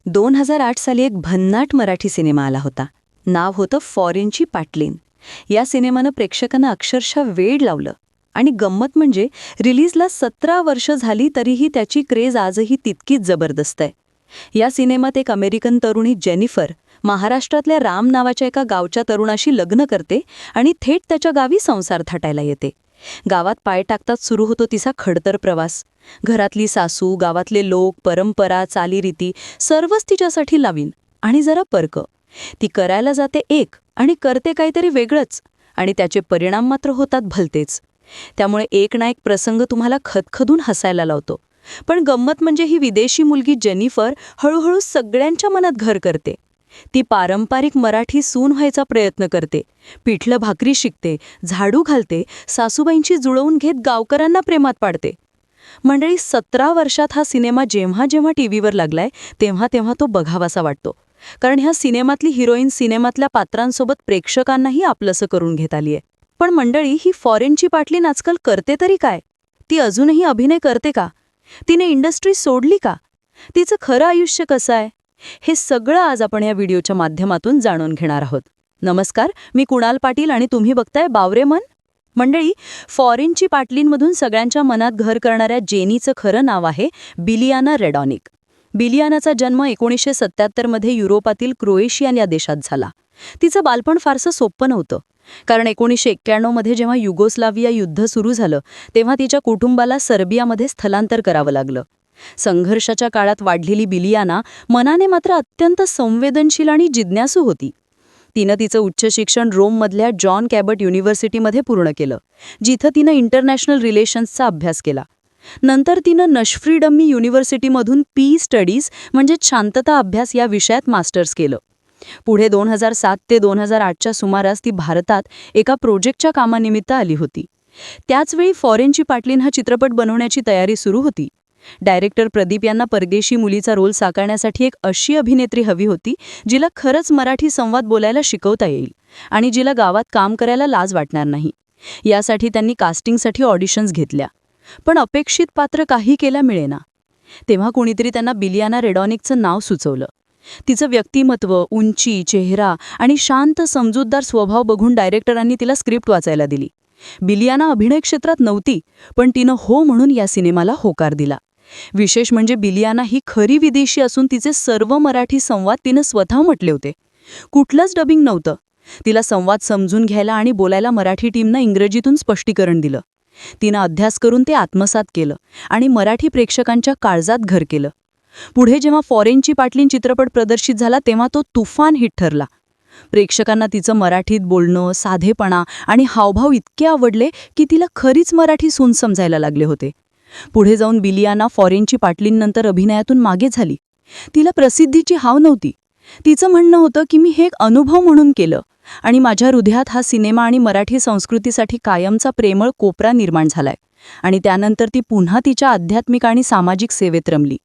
2008 साली एक भन्नाट मराठी सिनेमा आला होता. नाव होतं फॉरेनची पाटलीन. या सिनेमानं प्रेक्षकांना अक्षरशः वेड लावलं. आणि गंमत म्हणजे रिलीजला 17 वर्ष झाली तरीही त्याची क्रेज आजही तितकीच जबरदस्त आहे. या सिनेमात एक अमेरिकन तरुणी जेनिफर महाराष्ट्रातल्या राम नावाच्या एका गावच्या तरुणाशी लग्न करते आणि थेट त्याच्या गावी संसार थाटायला येते. गावात पाय टाकताच सुरू होतो तिचा खडतर प्रवास. घरातली सासू, गावातले लोक, परंपरा, चालीरीती सर्वच तिच्यासाठी लावीन आणि जरा परक. ती करायला जाते एक आणि करते काहीतरी वेगळंच, आणि त्याचे परिणाम मात्र होतात भलतेच. त्यामुळे एक ना एक प्रसंग तुम्हाला खदखदून हसायला लावतो. पण गंमत म्हणजे ही विदेशी मुलगी जेनिफर हळूहळू सगळ्यांच्या मनात घर करते. ती पारंपरिक मराठी सून व्हायचा प्रयत्न करते, पिठलं भाकरी शिकते, झाडू घालते, सासूबाईंची जुळवून घेत गावकऱ्यांना प्रेमात पाडते. मंडळी, 17 वर्षात हा सिनेमा जेव्हा जेव्हा टीव्हीवर लागलाय तेव्हा तेव्हा तो बघावासा वाटतो. कारण ह्या सिनेमातली हिरोईन सिनेमातल्या पात्रांसोबत प्रेक्षकांनाही आपलंसं करून घेत आली आहे. पण मंडळी, ही फॉरेनची पाटलीन आजकाल करते तरी काय? ती अजूनही अभिनय करते का? तिने इंडस्ट्री सोडली का? तिचं खरं आयुष्य कसं आहे? हे सगळं आज आपण या व्हिडिओच्या माध्यमातून जाणून घेणार आहोत. नमस्कार, मी कुणाल पाटील आणि तुम्ही बघताय बावरे मन. मंडळी, फॉरेनची पाटलींमधून सगळ्यांच्या मनात घर करणाऱ्या जेनीचं खरं नाव आहे बिलियाना रेडॉनिक. बिलियानाचा जन्म 1977 मध्ये युरोपातील क्रोएशिया या देशात झाला. तिचं बालपण फारसं सोपं नव्हतं. कारण 1991 मध्ये जेव्हा युगोस्लाविया युद्ध सुरू झालं तेव्हा तिच्या कुटुंबाला सर्बियामध्ये स्थलांतर करावं लागलं. संघर्षाच्या काळात वाढलेली बिलियाना मनाने मात्र अत्यंत संवेदनशील आणि जिज्ञासू होती. तिनं तिचं उच्च शिक्षण रोममधल्या जॉन कॅबट युनिव्हर्सिटीमध्ये पूर्ण केलं, जिथं तिनं इंटरनॅशनल रिलेशन्सचा अभ्यास केला. नंतर तिनं नशफ्रीडम्मी युनिव्हर्सिटीमधून पीस स्टडीज म्हणजेच शांतता अभ्यास या विषयात मास्टर्स केलं. पुढे 2007 ते 2008च्या सुमारास ती भारतात एका प्रोजेक्टच्या कामानिमित्त आली होती. त्याचवेळी फॉरेनची पाटलीन हा चित्रपट बनवण्याची तयारी सुरू होती. डायरेक्टर प्रदीप यांना परदेशी मुलीचा रोल साकारण्यासाठी एक अशी अभिनेत्री हवी होती जिला खरंच मराठी संवाद बोलायला शिकवता येईल आणि जिला गावात काम करायला लाज वाटणार नाही. यासाठी त्यांनी कास्टिंगसाठी ऑडिशन्स घेतल्या, पण अपेक्षित पात्र काही केल्या मिळेना. तेव्हा कोणीतरी त्यांना बिलियाना रेडॉनिकचं नाव सुचवलं. तिचं व्यक्तिमत्व, उंची, चेहरा आणि शांत समजूतदार स्वभाव बघून डायरेक्टरांनी तिला स्क्रिप्ट वाचायला दिली. बिलियाना अभिनय क्षेत्रात नव्हती, पण तिनं हो म्हणून या सिनेमाला होकार दिला. विशेष म्हणजे बिलियाना ही खरी विदेशी असून तिचे सर्व मराठी संवाद तिनं स्वतः म्हटले होते. कुठलंच डबिंग नव्हतं. तिला संवाद समजून घ्यायला आणि बोलायला मराठी टीमनं इंग्रजीतून स्पष्टीकरण दिलं. तिनं अभ्यास करून ते आत्मसात केलं आणि मराठी प्रेक्षकांच्या काळजात घर केलं. पुढे जेव्हा फॉरेनची पाटलीन चित्रपट प्रदर्शित झाला तेव्हा तो तुफान हिट ठरला. प्रेक्षकांना तिचं मराठीत बोलणं, साधेपणा आणि हावभाव इतके आवडले की तिला खरीच मराठी सून समजायला लागले होते. पुढे जाऊन बिलियाना फॉरेनची पाटलीनंतर अभिनयातून मागे झाली. तिला प्रसिद्धीची हाव नव्हती. तिचं म्हणणं होतं की मी हे एक अनुभव म्हणून केलं आणि माझ्या हृदयात हा सिनेमा आणि मराठी संस्कृतीसाठी कायमचा प्रेमळ कोपरा निर्माण झालाय. आणि त्यानंतर ती पुन्हा तिच्या आध्यात्मिक आणि सामाजिक सेवेत रमली.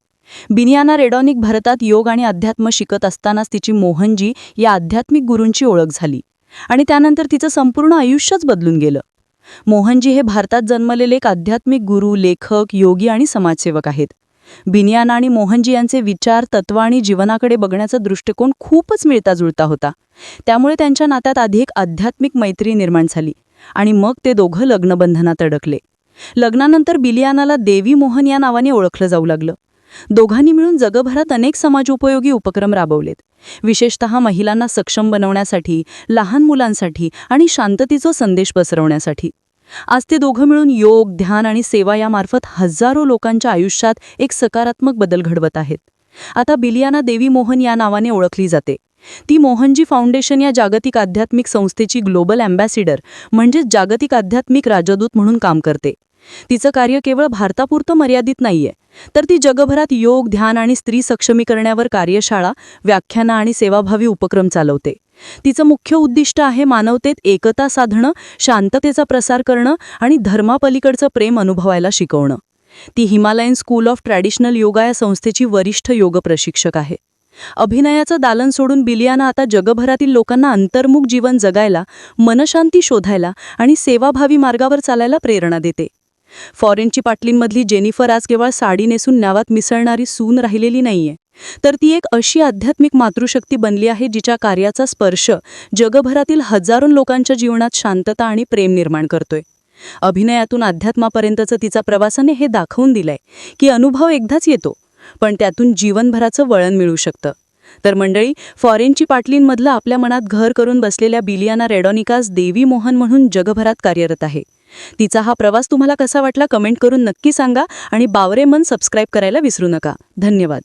बिलियाना रेडॉनिक भारतात योग आणि अध्यात्म शिकत असतानाच तिची मोहनजी या आध्यात्मिक गुरूंची ओळख झाली आणि त्यानंतर तिचं संपूर्ण आयुष्यच बदलून गेलं. मोहनजी हे भारतात जन्मलेले एक आध्यात्मिक गुरु, लेखक, योगी आणि समाजसेवक आहेत. बिलियाना आणि मोहनजी यांचे विचार, तत्त्व आणि जीवनाकडे बघण्याचा दृष्टिकोन खूपच मिळताजुळता होता. त्यामुळे त्यांच्या नात्यात आधी एक आध्यात्मिक मैत्री निर्माण झाली आणि मग ते दोघं लग्नबंधनात अडकले. लग्नानंतर बिलियानाला देवी मोहन या नावाने ओळखलं जाऊ लागलं. दोघांनी मिळून जगभरात अनेक समाजोपयोगी उपक्रम राबवलेत, विशेषतः महिलांना सक्षम बनवण्यासाठी, लहान मुलांसाठी आणि शांततेचा संदेश पसरवण्यासाठी. आज ते दोघं मिळून योग, ध्यान आणि सेवा यामार्फत हजारो लोकांच्या आयुष्यात एक सकारात्मक बदल घडवत आहेत. आता बिलियाना देवी मोहन या नावाने ओळखली जाते. ती मोहनजी फाउंडेशन या जागतिक आध्यात्मिक संस्थेची ग्लोबल अँबॅसिडर म्हणजेच जागतिक आध्यात्मिक राजदूत म्हणून काम करते. तिचं कार्य केवळ भारतापुरतं मर्यादित नाहीये, तर ती जगभरात योग, ध्यान आणि स्त्री सक्षमीकरणावर कार्यशाळा, व्याख्यानं आणि सेवाभावी उपक्रम चालवते. तिचं मुख्य उद्दिष्ट आहे मानवतेत एकता साधणं, शांततेचा प्रसार करणं आणि धर्मापलीकडचं प्रेम अनुभवायला शिकवणं. ती Himalayan school of traditional yoga या संस्थेची वरिष्ठ योग प्रशिक्षक आहे. अभिनयाचं दालन सोडून बिलियाना आता जगभरातील लोकांना अंतर्मुख जीवन जगायला, मनशांती शोधायला आणि सेवाभावी मार्गावर चालायला प्रेरणा देते. फॉरेनची पाटलींमधली जेनिफर आज केवळ साडी नेसून नावात मिसळणारी सून राहिलेली नाहीये. तर ती एक अशी आध्यात्मिक मातृशक्ती बनली आहे जिच्या कार्याचा स्पर्श जगभरातील हजारो लोकांच्या जीवनात शांतता आणि प्रेम निर्माण करतोय. अभिनयातून अध्यात्मापर्यंतचं तिचा प्रवासाने हे दाखवून दिलंय की अनुभव एकदाच येतो, पण त्यातून जीवनभराचं वळण मिळू शकतं. तर मंडळी, फॉरेनची पाटलींमधलं आपल्या मनात घर करून बसलेल्या बिलियाना रॅडॉनिकास देवी मोहन म्हणून जगभरात कार्यरत आहे. तिचा हा प्रवास तुम्हाला कसा वाटला कमेंट करून नक्की सांगा आणि बावरे मन सबस्क्राईब करायला विसरू नका. धन्यवाद.